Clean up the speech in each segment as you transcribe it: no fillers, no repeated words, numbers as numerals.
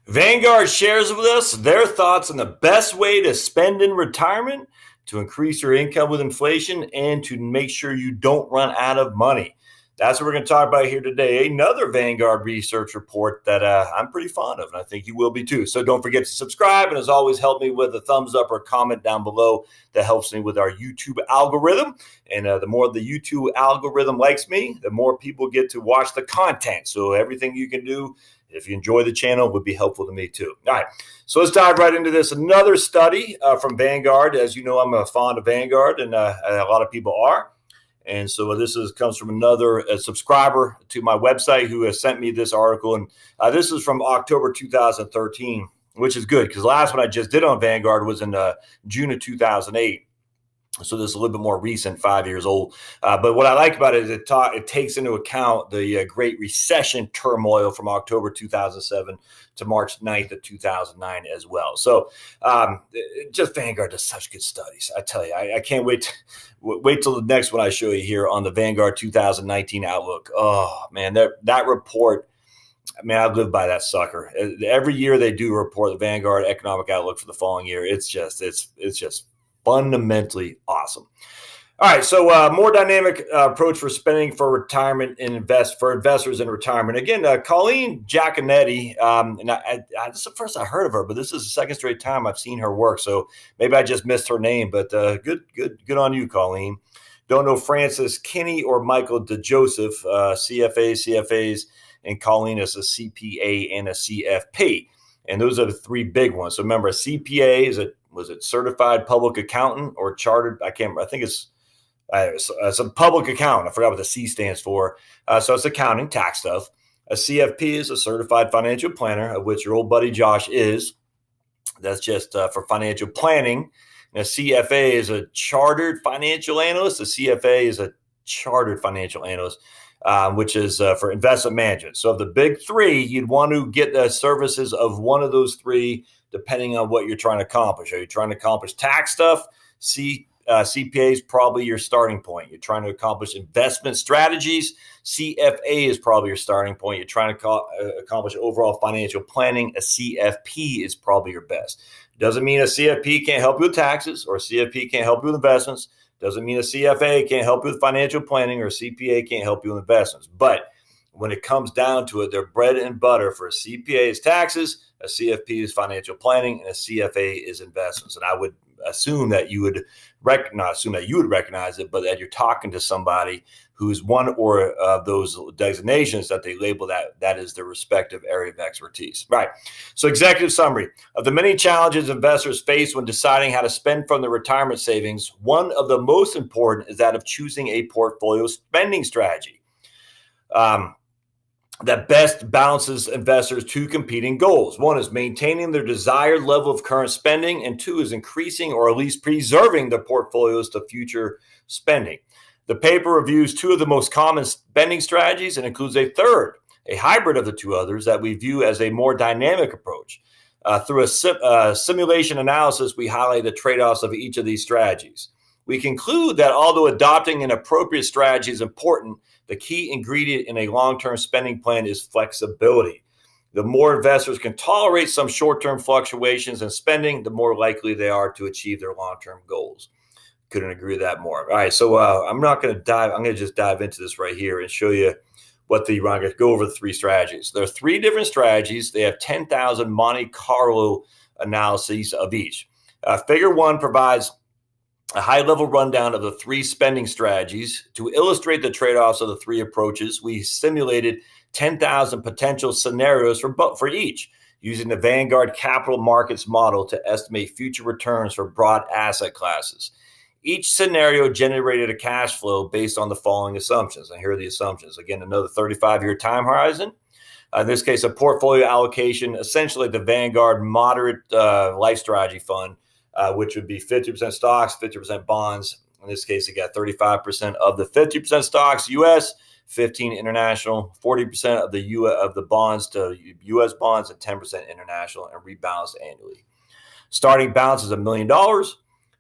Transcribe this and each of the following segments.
Vanguard shares with us their thoughts on the best way to spend in retirement to increase your income with inflation and to make sure you don't run out of money. That's what we're going to talk about here today. Another Vanguard research report that I'm pretty fond of, and I think you will be too. So don't forget to subscribe, and as always, help me with a thumbs up or comment down below. That helps me with our YouTube algorithm. And the more the YouTube algorithm likes me, the more people get to watch the content. So everything you can do, if you enjoy the channel, would be helpful to me too. All right, so let's dive right into this. Another study from Vanguard. As you know, I'm a fond of Vanguard, and a lot of people are. And so comes from another subscriber to my website who has sent me this article. And this is from October 2013, which is good because the last one I just did on Vanguard was in June of 2008. So this is a little bit more recent, 5 years old. But what I like about it is it takes into account the Great Recession turmoil from October 2007 to March 9th of 2009 as well. So just Vanguard does such good studies. I tell you, I can't wait till the next one I show you here on the Vanguard 2019 Outlook. Oh, man, that report, I mean, I live by that sucker. Every year they do report the Vanguard Economic Outlook for the following year. It's just fundamentally awesome. All right, so more dynamic approach for spending for retirement and for investors in retirement. Again, Colleen Giaconetti, and this is the first I heard of her, but this is the second straight time I've seen her work. So maybe I just missed her name, but good on you, Colleen. Don't know Francis Kinney or Michael DeJoseph, CFAs, and Colleen is a CPA and a CFP. And those are the three big ones. So remember, a CPA is was it certified public accountant or chartered? I think it's a public accountant. I forgot what the C stands for. So it's accounting, tax stuff. A CFP is a certified financial planner, of which your old buddy Josh is. That's just for financial planning. And a CFA is a chartered financial analyst. A CFA is a chartered financial analyst, which is for investment management. So of the big three, you'd want to get the services of one of those three, depending on what you're trying to accomplish. Are you trying to accomplish tax stuff? CPA is probably your starting point. You're trying to accomplish investment strategies. CFA is probably your starting point. You're trying to accomplish overall financial planning. A CFP is probably your best. Doesn't mean a CFP can't help you with taxes or a CFP can't help you with investments. Doesn't mean a CFA can't help you with financial planning or a CPA can't help you with investments. But when it comes down to it, their bread and butter for a CPA is taxes, a CFP is financial planning, and a CFA is investments. And I would assume that you would recognize it, but that you're talking to somebody who's one or of those designations that they label that is their respective area of expertise. Right. So executive summary of the many challenges investors face when deciding how to spend from their retirement savings, one of the most important is that of choosing a portfolio spending strategy that best balances investors' two competing goals. One is maintaining their desired level of current spending, and two is increasing or at least preserving their portfolios to future spending. The paper reviews two of the most common spending strategies and includes a third, a hybrid of the two others that we view as a more dynamic approach. Through a simulation analysis, we highlight the trade-offs of each of these strategies. We conclude that although adopting an appropriate strategy is important, the key ingredient in a long-term spending plan is flexibility. The more investors can tolerate some short-term fluctuations in spending, the more likely they are to achieve their long-term goals. Couldn't agree with that more. All right, so I'm going to just dive into this right here and show you I'm going to go over the three strategies. There are three different strategies. They have 10,000 Monte Carlo analyses of each. Figure 1 provides a high-level rundown of the three spending strategies. To illustrate the trade-offs of the three approaches, we simulated 10,000 potential scenarios for each, using the Vanguard Capital Markets model to estimate future returns for broad asset classes. Each scenario generated a cash flow based on the following assumptions. And here are the assumptions. Again, another 35-year time horizon. In this case, a portfolio allocation, essentially the Vanguard Moderate Life Strategy Fund, which would be 50% stocks, 50% bonds. In this case, you got 35% of the 50% stocks, U.S., 15% international, 40% of the bonds to U.S. bonds, and 10% international, and rebalanced annually. Starting balance is $1 million,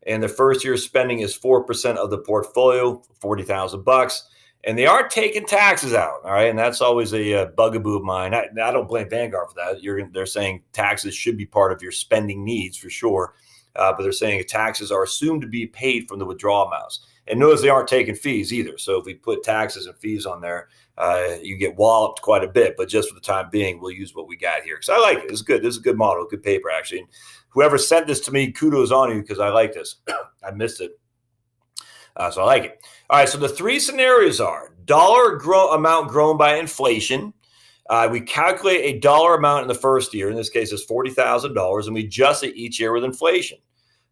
and the first year spending is 4% of the portfolio, $40,000, and they aren't taking taxes out. All right. And that's always a bugaboo of mine. I don't blame Vanguard for that. They're saying taxes should be part of your spending needs for sure. But they're saying taxes are assumed to be paid from the withdrawal amounts. And notice they aren't taking fees either. So if we put taxes and fees on there, you get walloped quite a bit. But just for the time being, we'll use what we got here because I like it. It's good. This is a good model, good paper, actually. And whoever sent this to me, kudos on you because I like this. I missed it. So I like it. All right. So the three scenarios are dollar amount grown by inflation. We calculate a dollar amount in the first year. In this case, it's $40,000, and we adjust it each year with inflation.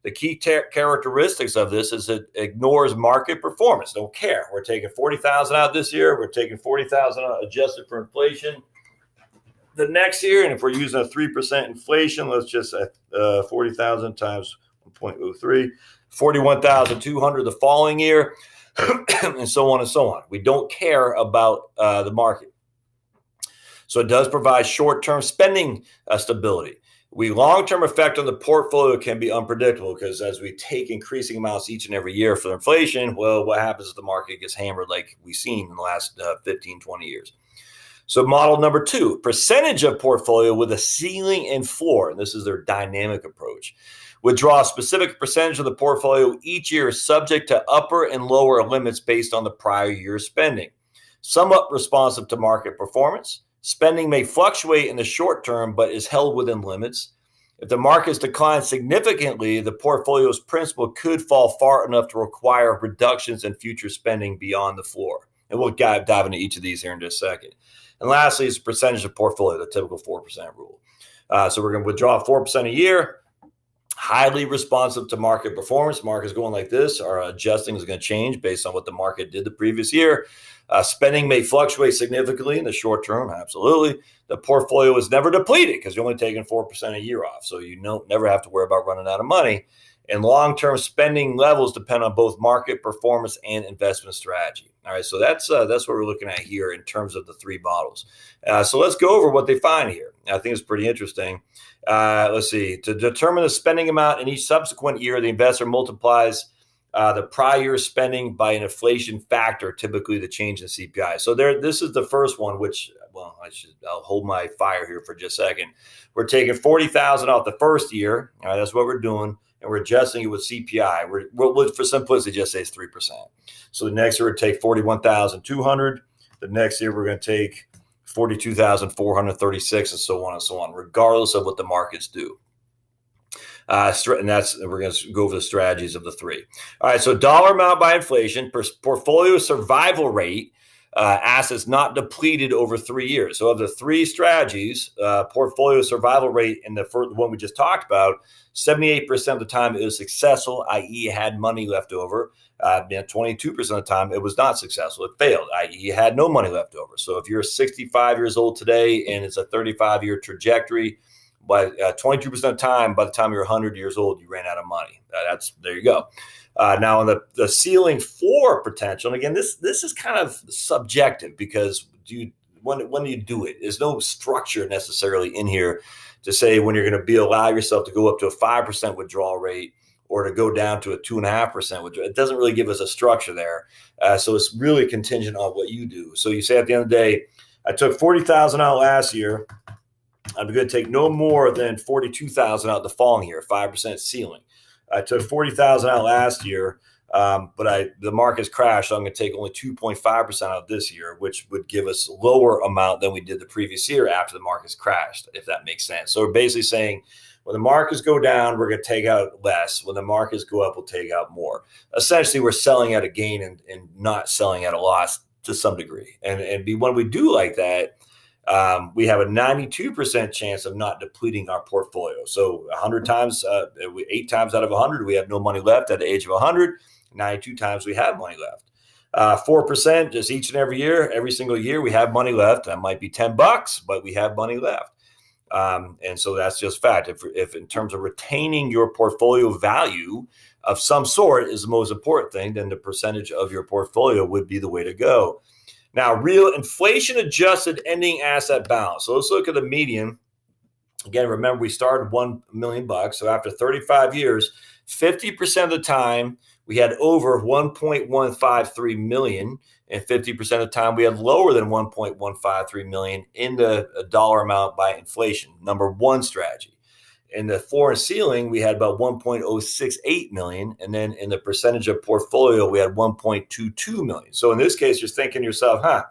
The key characteristics of this is it ignores market performance. Don't care. We're taking $40,000 out this year. We're taking $40,000 out adjusted for inflation the next year. And if we're using a 3% inflation, let's just say 40,000 times 1.03, 41,200 the following year, and so on and so on. We don't care about the market. So it does provide short-term spending stability. Long-term effect on the portfolio can be unpredictable because as we take increasing amounts each and every year for inflation, well, what happens if the market gets hammered like we've seen in the last 15, 20 years? So model number 2, percentage of portfolio with a ceiling and floor, and this is their dynamic approach. Withdraw a specific percentage of the portfolio each year subject to upper and lower limits based on the prior year's spending. Somewhat responsive to market performance. Spending may fluctuate in the short term, but is held within limits. If the markets decline significantly, the portfolio's principal could fall far enough to require reductions in future spending beyond the floor. And we'll dive into each of these here in just a second. And lastly is percentage of portfolio, the typical 4% rule. So we're going to withdraw 4% a year. Highly responsive to market performance. Markets going like this. Our adjusting is going to change based on what the market did the previous year. Spending may fluctuate significantly in the short term. Absolutely. The portfolio is never depleted because you're only taking 4% a year off. So you never have to worry about running out of money. And long-term spending levels depend on both market performance and investment strategy. All right. So that's what we're looking at here in terms of the three models. So let's go over what they find here. I think it's pretty interesting. Let's see. To determine the spending amount in each subsequent year, the investor multiplies the prior year spending by an inflation factor, typically the change in CPI. So this is the first one, which, well, I'll hold my fire here for just a second. We're taking $40,000 off the first year. All right, that's what we're doing. And we're adjusting it with CPI. We'll for simplicity, just say it's 3%. So the next year, we're going to take $41,200. The next year, we're going to take $42,436 and so on, regardless of what the markets do. And we're going to go over the strategies of the three. All right. So dollar amount by inflation, portfolio survival rate, assets not depleted over 3 years. So of the three strategies, portfolio survival rate in the first one we just talked about, 78% of the time it was successful, i.e. it had money left over. 22% of the time it was not successful. It failed, i.e. it had no money left over. So if you're 65 years old today and it's a 35-year trajectory, but 22% of the time, by the time you're 100 years old, you ran out of money. There you go. Now, on the ceiling floor potential, and again, this is kind of subjective because when do you do it? There's no structure necessarily in here to say when you're going to allow yourself to go up to a 5% withdrawal rate or to go down to a 2.5% withdrawal. It doesn't really give us a structure there. So it's really contingent on what you do. So you say at the end of the day, I took $40,000 out last year. I'm going to take no more than $42,000 out the following year, 5% ceiling. I took $40,000 out last year, but the market's crashed, so I'm going to take only 2.5% out this year, which would give us a lower amount than we did the previous year after the market's crashed, if that makes sense. So we're basically saying when the markets go down, we're going to take out less. When the markets go up, we'll take out more. Essentially, we're selling at a gain and not selling at a loss to some degree. And when we do like that, we have a 92% chance of not depleting our portfolio. So 100 times, 8 times out of 100, we have no money left at the age of 100. 92 times we have money left. 4% just each and every year, every single year we have money left. That might be $10, but we have money left. And so that's just fact. If in terms of retaining your portfolio value of some sort is the most important thing, then the percentage of your portfolio would be the way to go. Now, real inflation-adjusted ending asset balance. So let's look at the median. Again, remember, we started $1 million. So after 35 years, 50% of the time, we had over 1.153 million, and 50% of the time we had lower than 1.153 million in the dollar amount by inflation. Number one strategy. In the floor and ceiling, we had about 1.068 million. And then in the percentage of portfolio, we had 1.22 million. So in this case, you're thinking to yourself,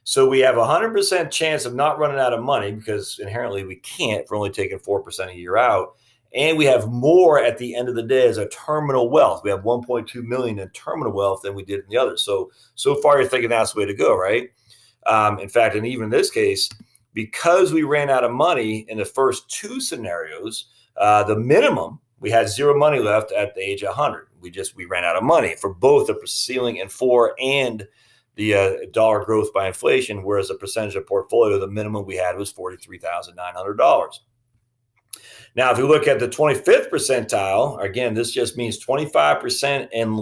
so we have a 100% chance of not running out of money because inherently we can't if we're only taking 4% a year out. And we have more at the end of the day as a terminal wealth. We have 1.2 million in terminal wealth than we did in the other. So far you're thinking that's the way to go, right? In fact, and even in this case, because we ran out of money in the first two scenarios, the minimum, we had zero money left at the age of 100. We ran out of money for both the ceiling and floor and the dollar growth by inflation, whereas the percentage of portfolio, the minimum we had was $43,900. Now, if you look at the 25th percentile, again, this just means 25% and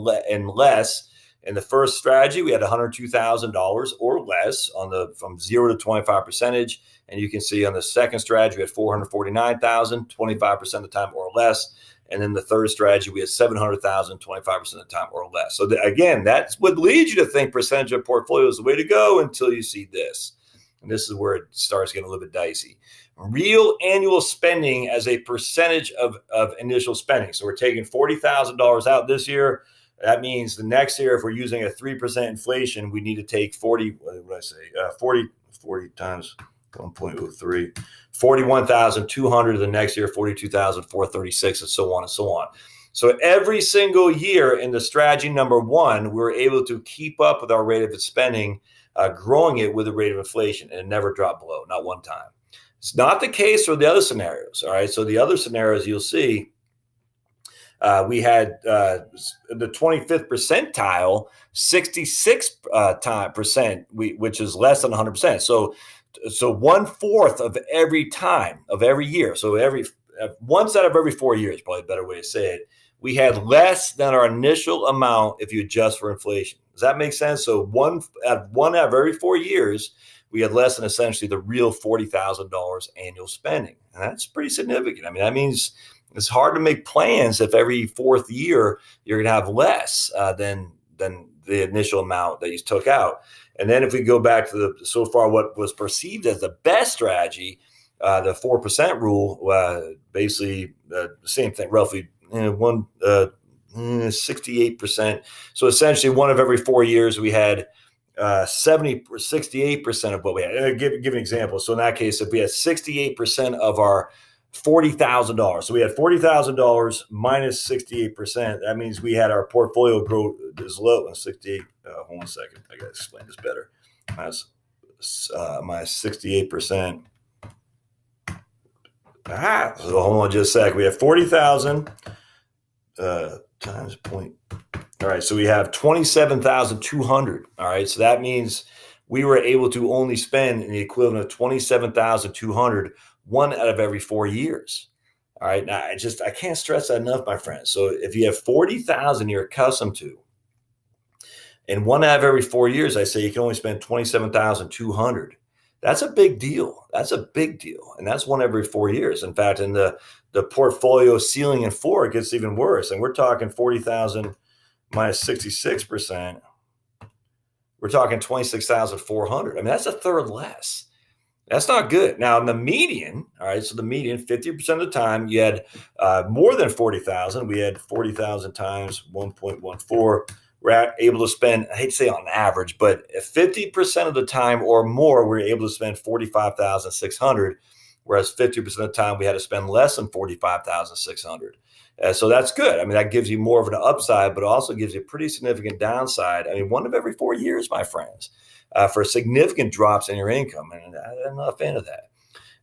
less. In the first strategy, we had $102,000 or less from 0 to 25 percentage. And you can see on the second strategy, we had $449,000, 25% of the time or less. And then the third strategy, we had $700,000, 25% of the time or less. So again, that's what leads you to think percentage of portfolio is the way to go until you see this. And this is where it starts getting a little bit dicey. Real annual spending as a percentage of initial spending. So we're taking $40,000 out this year. That means the next year, if we're using a 3% inflation, we need to take 40 times 1.03, 41,200 the next year, 42,436, and so on and so on. So every single year in the strategy number one, we were able to keep up with our rate of spending, growing it with the rate of inflation, and it never dropped below, not one time. It's not the case for the other scenarios. All right. So the other scenarios you'll see, we had the 25th percentile, 66%, which is less than 100%. So 1/4 of every time of every year. So once out of every 4 years, probably a better way to say it, we had less than our initial amount if you adjust for inflation. Does that make sense? So one out of every 4 years, we had less than essentially the real $40,000 annual spending. And that's pretty significant. I mean, that means it's hard to make plans if every fourth year you're going to have less than the initial amount that you took out. And then if we go back to so far what was perceived as the best strategy, the 4% rule, basically the same thing, roughly 68%. So essentially one of every 4 years we had 68% of what we had. And give an example. So in that case, if we had 68% of our $40,000, so we had $40,000 minus 68%, that means we had our portfolio grow as low as 68. Hold on a second. I got to explain this better. Minus 68%. So hold on just a sec. We have 40,000 times point. All right, so we have 27,200. All right, so that means we were able to only spend the equivalent of 27,200 one out of every 4 years. All right, now I can't stress that enough, my friends. So if you have 40,000 you're accustomed to, and one out of every 4 years, I say you can only spend 27,200. That's a big deal. That's a big deal, and that's one every 4 years. In fact, in the portfolio ceiling and floor, it gets even worse. And we're talking 40,000 minus 66%. We're talking 26,400. I mean, that's a third less. That's not good. Now, in the median, all right, so the median, 50% of the time, you had more than 40,000. We had 40,000 times 1.14. We're able to spend, I hate to say on average, but 50% of the time or more, we're able to spend 45,600, whereas 50% of the time, we had to spend less than 45,600. So that's good. I mean, that gives you more of an upside, but also gives you a pretty significant downside. I mean, one of every 4 years, my friends, for significant drops in your income. And I'm not a fan of that.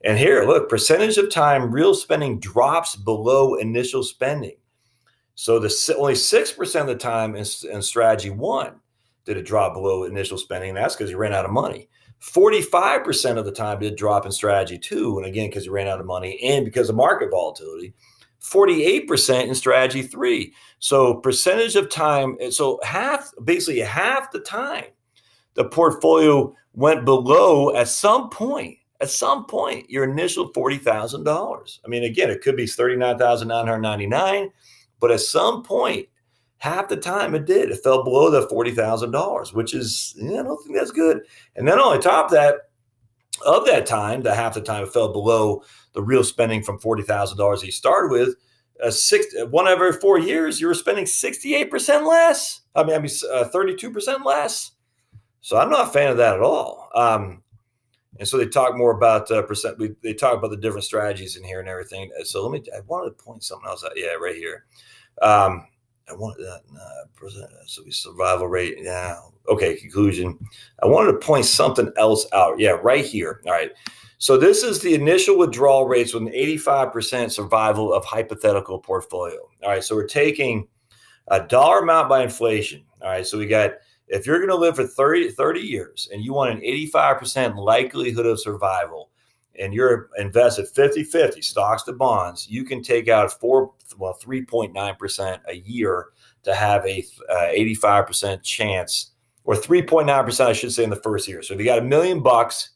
And here, look, percentage of time real spending drops below initial spending. So only 6% of the time in strategy one did it drop below initial spending. And that's because you ran out of money. 45% of the time did drop in strategy two. And again, because you ran out of money and because of market volatility. 48% in strategy three. So percentage of time, so basically half the time, the portfolio went below at some point, your initial $40,000. I mean, again, it could be $39,999, but at some point, Half the time it did. It fell below the $40,000, which is, I don't think that's good. And then on top of that time, the half the time it fell below the real spending from $40,000 he started with. 1 every 4 years, you were spending 68% less. 32% less. So I'm not a fan of that at all. And so they talk more about percent. They talk about the different strategies in here and everything. So I wanted to point something else out. Yeah, right here. I wanted that survival rate. Yeah. Okay. Conclusion. I wanted to point something else out. Yeah, right here. All right. So this is the initial withdrawal rates with an 85% survival of hypothetical portfolio. All right. So we're taking a dollar amount by inflation. All right. So we got, if you're going to live for 30 years and you want an 85% likelihood of survival and you're invested 50-50 stocks to bonds, you can take out 3.9% a year to have a 85% chance, or 3.9%, I should say, in the first year. So if you got $1 million,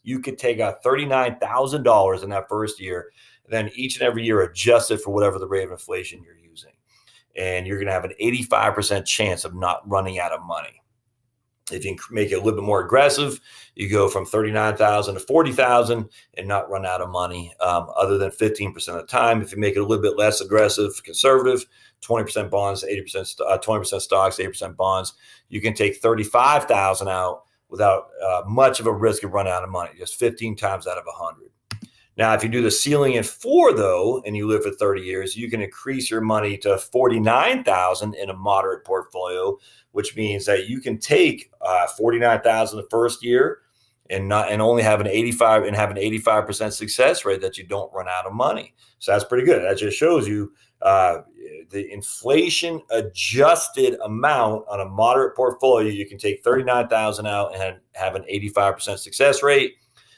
you could take out $39,000 in that first year. And then each and every year adjust it for whatever the rate of inflation you're using. And you're going to have an 85% chance of not running out of money. If you make it a little bit more aggressive, you go from 39,000 to 40,000 and not run out of money other than 15% of the time. If you make it a little bit less aggressive, conservative, 20% bonds, 20% stocks, 80% bonds, you can take 35,000 out without much of a risk of running out of money, just 15 times out of 100. Now, if you do the ceiling at 4, though, and you live for 30 years, you can increase your money to 49,000 in a moderate portfolio, which means that you can take 49,000 the first year and only have an 85% success rate that you don't run out of money. So that's pretty good. That just shows you the inflation adjusted amount on a moderate portfolio. You can take 39,000 out and have an 85% success rate.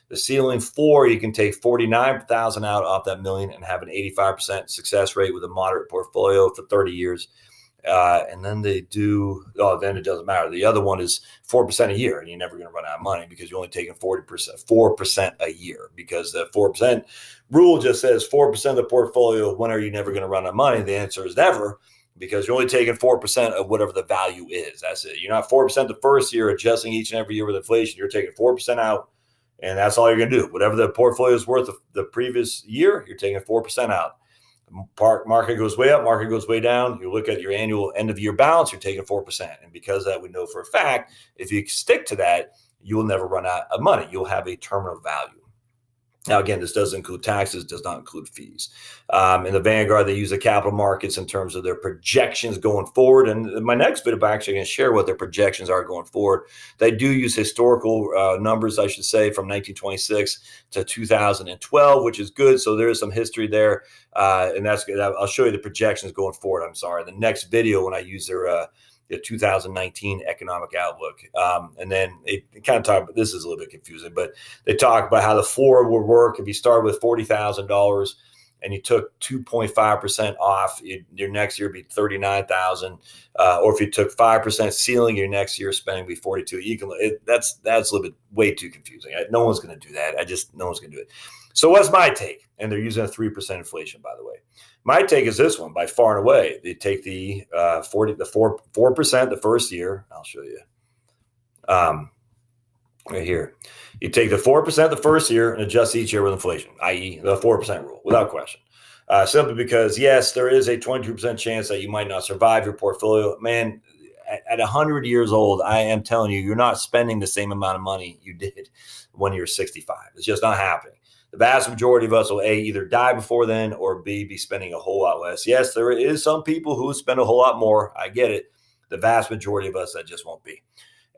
The ceiling 4, you can take 49,000 out off that million and have an 85% success rate with a moderate portfolio for 30 years. And then then it doesn't matter. The other one is 4% a year, and you're never going to run out of money because you're only taking 4% a year, because the 4% rule just says 4% of the portfolio. When are you never going to run out of money? The answer is never, because you're only taking 4% of whatever the value is. That's it. You're not 4% the first year, adjusting each and every year with inflation. You're taking 4% out. And that's all you're going to do. Whatever the portfolio is worth the previous year, you're taking 4% out. Market goes way up, market goes way down. You look at your annual end of year balance, you're taking 4%. And because of that, we know for a fact, if you stick to that, you will never run out of money. You'll have a terminal value. Now, again, this does include taxes, does not include fees. In the Vanguard, they use the capital markets in terms of their projections going forward. And in my next video, I'm actually going to share what their projections are going forward. They do use historical numbers, I should say, from 1926 to 2012, which is good. So there is some history there. And that's good. I'll show you the projections going forward. I'm sorry. The next video, when I use their 2019 economic outlook. And then they kind of talk about, this is a little bit confusing, but they talk about how the floor would work if you start with $40,000 and you took 2.5% off, your next year would be 39,000. Or if you took 5% ceiling, your next year spending would be 42. That's a little bit way too confusing. No one's going to do that. No one's going to do it. So what's my take? And they're using a 3% inflation, by the way. My take is this one by far and away. They take the 4% the first year. I'll show you right here. You take the 4% the first year and adjust each year with inflation, i.e. the 4% rule, without question. Simply because, yes, there is a 22% chance that you might not survive your portfolio. Man, at 100 years old, I am telling you, you're not spending the same amount of money you did when you're 65. It's just not happening. The vast majority of us will either die before then or be spending a whole lot less. Yes, there is some people who spend a whole lot more. I get it. The vast majority of us, that just won't be.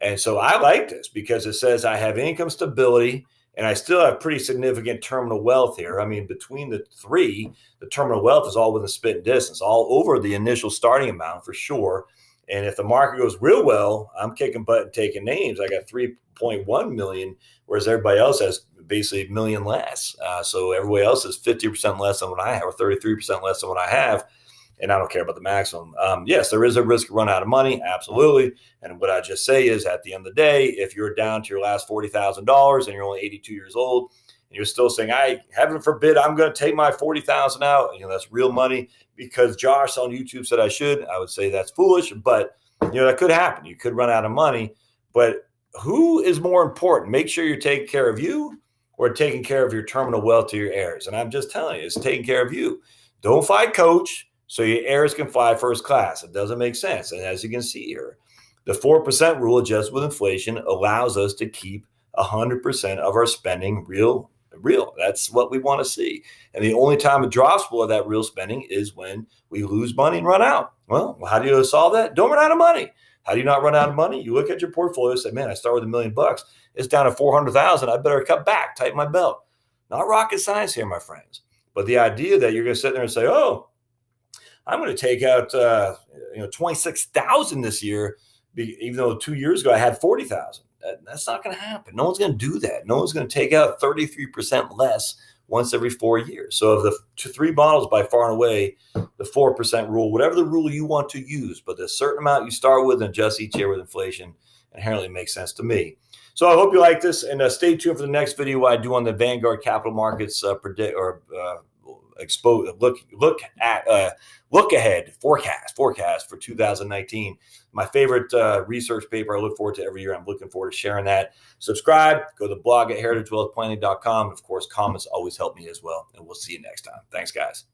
And so I like this because it says I have income stability and I still have pretty significant terminal wealth here. I mean, between the three, the terminal wealth is all within spitting distance, all over the initial starting amount for sure. And if the market goes real well, I'm kicking butt and taking names. I got 3.1 million, whereas everybody else has basically $1 million less. So everybody else is 50% less than what I have, or 33% less than what I have. And I don't care about the maximum. Yes, there is a risk of run out of money. Absolutely. And what I just say is at the end of the day, if you're down to your last $40,000 and you're only 82 years old and you're still saying, heaven forbid, I'm going to take my 40,000 out. That's real money because Josh on YouTube said I should. I would say that's foolish, but that could happen. You could run out of money, but who is more important? Make sure you're taking care of you or taking care of your terminal wealth to your heirs. And I'm just telling you, it's taking care of you. Don't fight coach so your heirs can fly first class. It doesn't make sense. And as you can see here, the 4% rule adjusted with inflation allows us to keep 100% of our spending real. That's what we want to see. And the only time it drops below that real spending is when we lose money and run out. Well, how do you solve that? Don't run out of money. How do you not run out of money? You look at your portfolio and say, man, I start with $1 million. It's down to 400,000. I better cut back, tighten my belt. Not rocket science here, my friends. But the idea that you're going to sit there and say, oh, I'm going to take out 26,000 this year, even though 2 years ago I had 40,000. That's not going to happen. No one's going to do that. No one's going to take out 33% less once every 4 years. So of the three models, by far and away, the 4% rule, whatever the rule you want to use, but the certain amount you start with and adjust each year with inflation inherently makes sense to me. So I hope you like this, and stay tuned for the next video I do on the Vanguard capital markets look ahead forecast for 2019. My favorite research paper. I look forward to every year. I'm looking forward to sharing that. Subscribe. Go to the blog at heritagewealthplanning.com. And of course, comments always help me as well. And we'll see you next time. Thanks, guys.